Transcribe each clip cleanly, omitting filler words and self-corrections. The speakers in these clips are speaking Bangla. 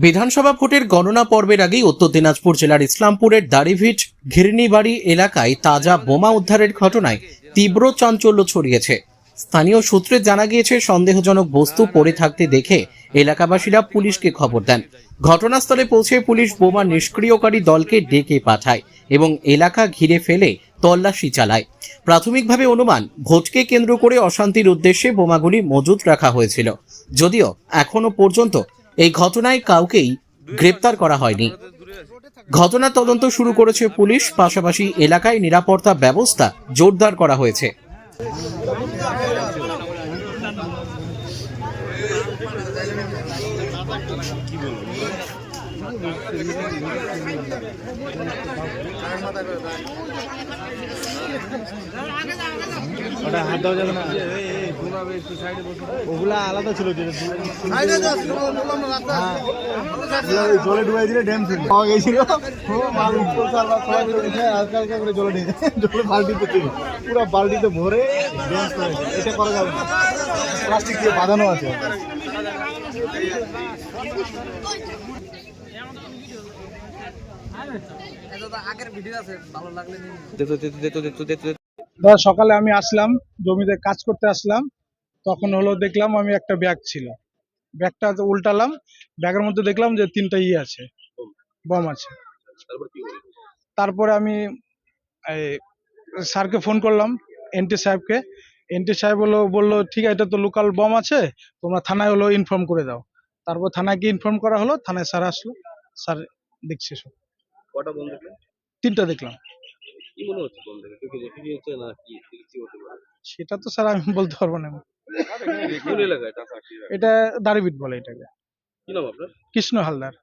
বিধানসভা ভোটের গণনা পর্বের আগেই উত্তর দিনাজপুর জেলার ইসলামপুরের দাড়িভিট ঘিরনিবাড়ি এলাকায় তাজা বোমা উদ্ধারের ঘটনায় তীব্র চাঞ্চল্য ছড়িয়েছে। স্থানীয় সূত্রে জানা গিয়েছে, সন্দেহজনক বস্তু পড়ে থাকতে দেখে এলাকাবাসীরা পুলিশকে খবর দেন। ঘটনাস্থলে পৌঁছে পুলিশ বোমা নিষ্ক্রিয়কারী দলকে ডেকে পাঠায় এবং এলাকা ঘিরে ফেলে তল্লাশি চালায়। প্রাথমিকভাবে অনুমান, ভোটকে কেন্দ্র করে অশান্তির উদ্দেশ্যে বোমাগুলি মজুত রাখা হয়েছিল, যদিও এখনো পর্যন্ত এই ঘটনায় কাউকেই গ্রেপ্তার করা হয়নি। ঘটনার তদন্ত শুরু করেছে পুলিশ, পাশাপাশি এলাকায় নিরাপত্তা ব্যবস্থা জোরদার করা হয়েছে। ওগুলা আলাদা ছিল, জলে ডুবাই দিলে ড্যাম ফেল পাওয়া গেছিল। হালকা করে জলে বালতিতে ছিল, পুরো বালতিতে ভরে ড্যাম করে। এটা করা যাবে না, প্লাস্টিক দিয়ে বাঁধানো আছে। সকালে আমি আসলাম, জমিতে কাজ করতে আসলাম, তখন হলো দেখলাম আমি একটা ব্যাগ ছিল, ব্যাগটা উল্টালাম, ব্যাগের মধ্যে দেখলাম যে 3টা আছে, বম আছে। তারপরে আমি স্যারকে ফোন করলাম, এনটি সাহেবকে। এনটি সাহেব বললো ঠিক আছে, এটা তো লোকাল বম আছে, তোমরা থানায় হলো ইনফর্ম করে দাও। তারপর থানায় গিয়ে ইনফর্ম করা হলো, থানায় স্যার আসলো, স্যার দেখছে সব। কটা বম দেখলেন? 3টা দেখলাম। কি মনে হচ্ছে বম দেখে? চোখে দেখে হচ্ছে না কি হতে পারে? সেটা তো স্যার আমি বলতে পারবো না। কোন এলাকায়? এটা দাড়িভিট বলে এটাকে। কি নাম আপনার? কৃষ্ণ হালদার।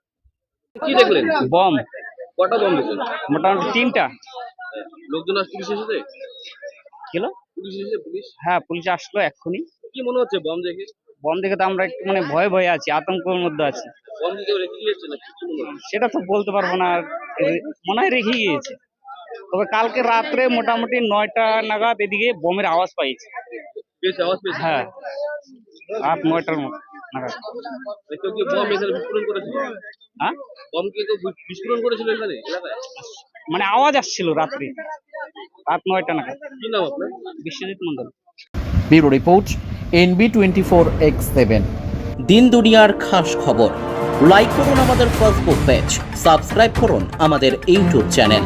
কি দেখলেন? বম। কটা বম দেখলেন? মোটামুটি 3টা। লোকজন আস, পুলিশ এসেছে? কিলো? পুলিশ এসেছে? পুলিশ? হ্যাঁ, পুলিশ আসলো এক্ষুনি। কি মনে হচ্ছে বম দেখে? বম দেখে তো আমরা একটু ভয়ে আছি, আতঙ্কের মধ্যে আছি। বম দিকে রেখে গিয়েছে না কি মনে হচ্ছে? সেটা তো বলতে পারবো না, মনে হয় রেখে গিয়েছে। তবে কালকে রাত্রে মোটামুটি 9টা নাগাদ এদিকে বোমের আওয়াজ পাইছি। আওয়াজ পেয়েছে? হ্যাঁ, রাত 9টার মতো নাগাদ। কেউ কি বম এখানে বিস্ফোরণ করেছিল? হ্যাঁ, বম কি কেউ বিস্ফোরণ করেছিল এখানে এলাকায়? আওয়াজ আসছিল রাত্রে, রাত 9টা নাগাদ। কি নাম আপনার? Biswajit Mondal. Bureau report, NB24X7। দিন দুনিয়ার খাস খবর। লাইক করুন আমাদের ফেসবুক পেজ, সাবস্ক্রাইব করুন আমাদের ইউটিউব চ্যানেল।